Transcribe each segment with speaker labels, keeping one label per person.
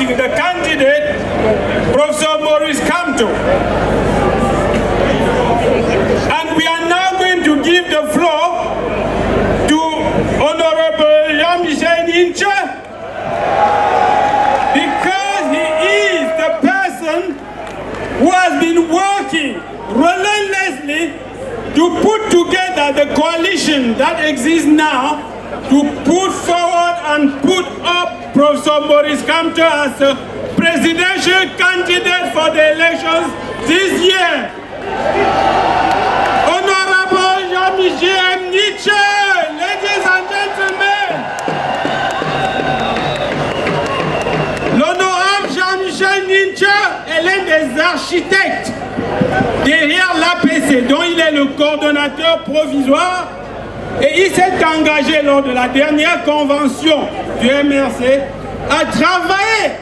Speaker 1: supporting the candidate, Professor Maurice Kamto. And we are now going to give the floor to Honorable Jean-Michel Ninche, because he is the person who has been working relentlessly to put together the coalition that exists now to put forward and put up Professor Maurice Kamto as a presidential candidate for the elections this year. Honorable Jean-Michel Ninche, ladies and gentlemen. L'honorable Jean-Michel Ninche est l'un des architectes derrière l'APC, dont il est le coordonnateur provisoire, et il s'est engagé lors de la dernière convention du MRC à travailler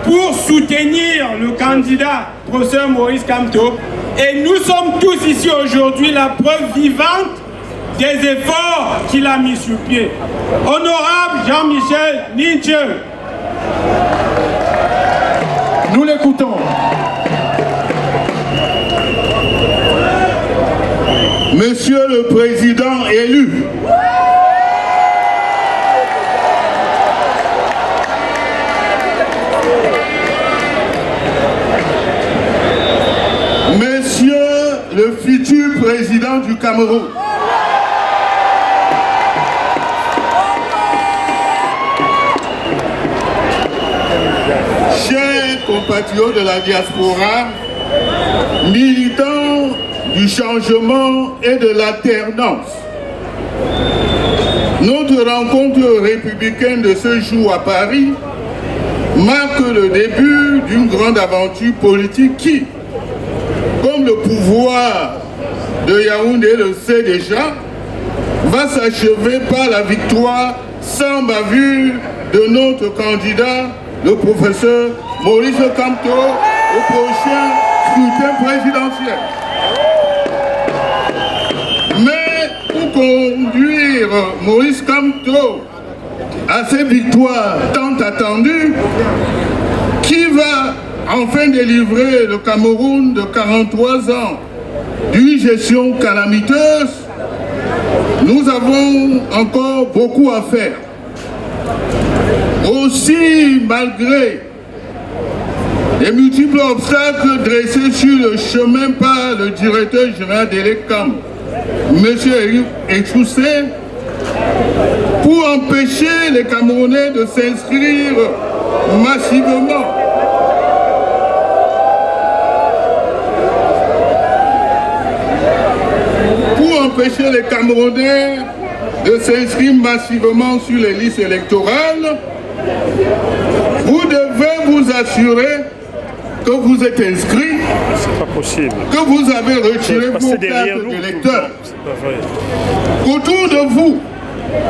Speaker 1: pour soutenir le candidat professeur Maurice Kamto. Et nous sommes tous ici aujourd'hui la preuve vivante des efforts qu'il a mis sur pied. Honorable Jean-Michel Ninche.
Speaker 2: Nous l'écoutons.
Speaker 3: Monsieur le Président élu, Monsieur le futur président du Cameroun, chers compatriotes de la diaspora, militants du changement et de l'alternance, notre rencontre républicaine de ce jour à Paris marque le début d'une grande aventure politique qui, comme le pouvoir de Yaoundé le sait déjà, va s'achever par la victoire sans bavure de notre candidat, le professeur Maurice Kamto, au prochain scrutin présidentiel. Mais pour conduire Maurice Kamto à cette victoire tant attendue, qui va enfin délivrer le Cameroun de 43 ans d'une gestion calamiteuse, nous avons encore beaucoup à faire. Aussi, malgré les multiples obstacles dressés sur le chemin par le directeur général de l'ECAM, M. Echoussé, pour empêcher les Camerounais de s'inscrire massivement sur les listes électorales, vous devez vous assurer que vous êtes inscrit, que vous avez retiré vos cartes d'électeurs. Autour de vous,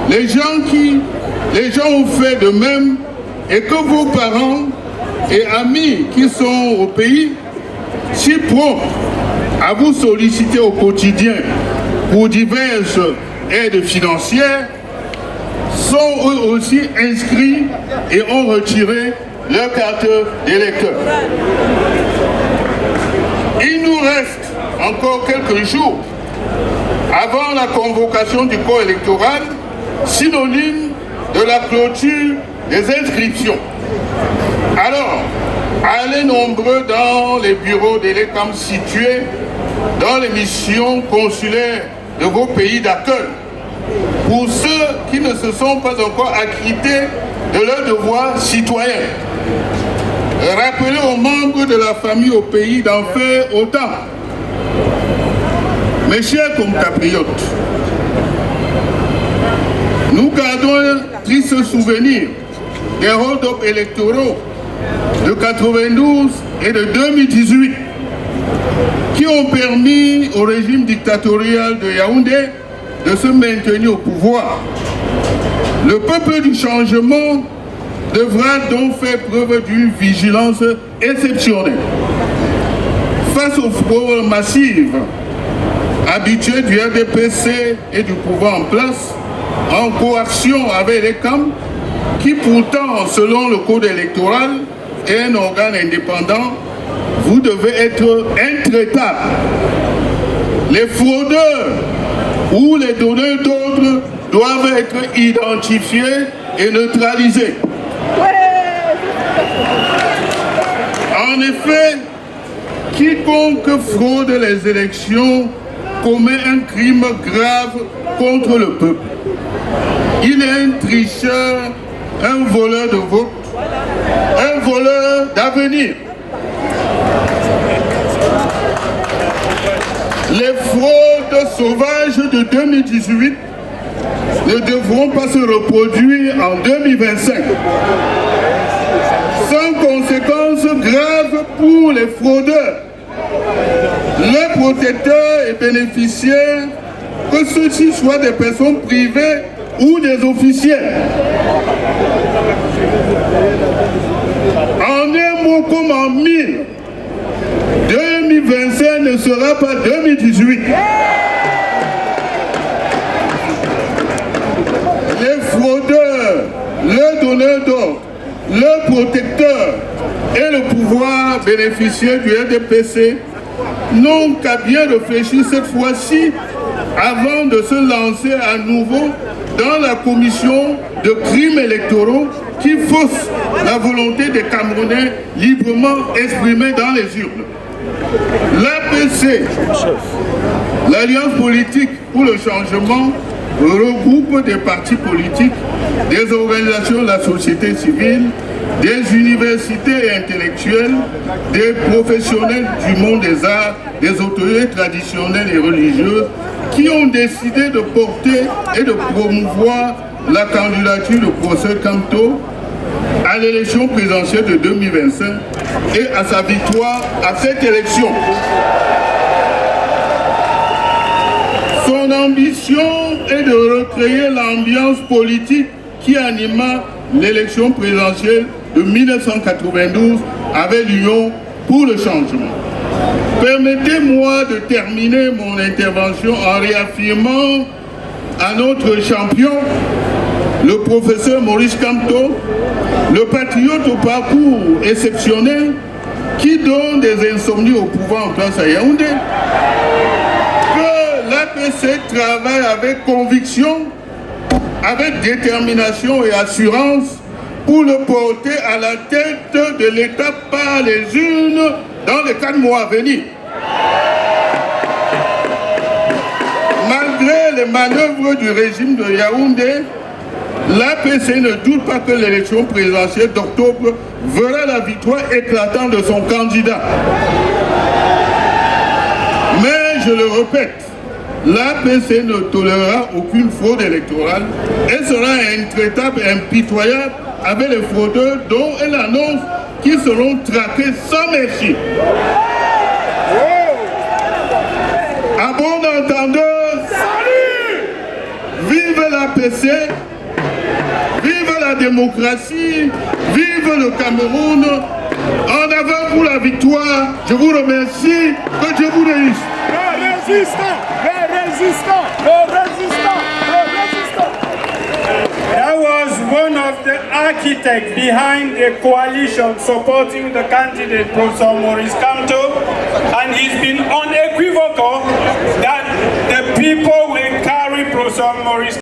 Speaker 3: les gens ont fait de même, et que vos parents et amis qui sont au pays, si prompts à vous solliciter au quotidien pour diverses aides financières, sont eux aussi inscrits et ont retiré leur carte d'électeur. Il nous reste encore quelques jours avant la convocation du corps électoral, synonyme de la clôture des inscriptions. Alors, allez nombreux dans les bureaux de l'ECAM situés dans les missions consulaires de vos pays d'accueil. Pour ceux qui ne se sont pas encore acquittés de leurs devoirs citoyens, rappelez aux membres de la famille au pays d'en faire autant. Mes chers compatriotes, nous gardons un triste souvenir des hold-up électoraux de 92 et de 2018 qui ont permis au régime dictatorial de Yaoundé de se maintenir au pouvoir. Le peuple du changement devra donc faire preuve d'une vigilance exceptionnelle face aux fraudes massives habituées du RDPC et du pouvoir en place, en coaction avec les CAM, qui pourtant, selon le code électoral, et un organe indépendant, vous devez être intraitable. Les fraudeurs ou les donneurs d'ordre doivent être identifiés et neutralisés. En effet, quiconque fraude les élections commet un crime grave contre le peuple. Il est un tricheur, un voleur de vote, un voleur d'avenir. Les fraudes sauvages de 2018 ne devront pas se reproduire en 2025. Sans conséquences graves pour les fraudeurs, les protecteurs et bénéficiaires, que ceux-ci soient des personnes privées ou des officiels. En un mot comme en mille, 2025 ne sera pas 2018. Les fraudeurs, le donneur d'ordre, le protecteur et le pouvoir bénéficiaire du RDPC n'ont qu'à bien réfléchir cette fois-ci avant de se lancer à nouveau dans la commission de crimes électoraux qui fausse la volonté des Camerounais librement exprimée dans les urnes. L'APC, l'Alliance politique pour le changement, regroupe des partis politiques, des organisations de la société civile, des universités et intellectuels, des professionnels du monde des arts, des autorités traditionnelles et religieuses qui ont décidé de porter et de promouvoir la candidature de professeur Kamto à l'élection présidentielle de 2025 et à sa victoire à cette élection. Son ambition est de recréer l'ambiance politique qui anima l'élection présidentielle de 1992 avec l'Union pour le changement. Permettez-moi de terminer mon intervention en réaffirmant à notre champion, le professeur Maurice Kamto, le patriote au parcours exceptionnel qui donne des insomnies au pouvoir en place à Yaoundé, que l'APC travaille avec conviction, avec détermination et assurance pour le porter à la tête de l'État par les urnes dans les 4 mois à venir. Malgré les manœuvres du régime de Yaoundé, l'APC ne doute pas que l'élection présidentielle d'octobre verra la victoire éclatante de son candidat. Mais je le répète, l'APC ne tolérera aucune fraude électorale et sera intraitable et impitoyable avec les fraudeurs dont elle annonce qu'ils seront traqués sans merci. À bon entendeur, salut! Vive l'APC, vive la démocratie, vive le Cameroun. En avant pour la victoire, je vous remercie, que Dieu vous bénisse.
Speaker 2: Les résistants, les résistants, les résistants, les résistants.
Speaker 1: That was one of the architects behind the coalition supporting the candidate, Professor Maurice Kamto, and he's been unequivocal that the people will carry Professor Maurice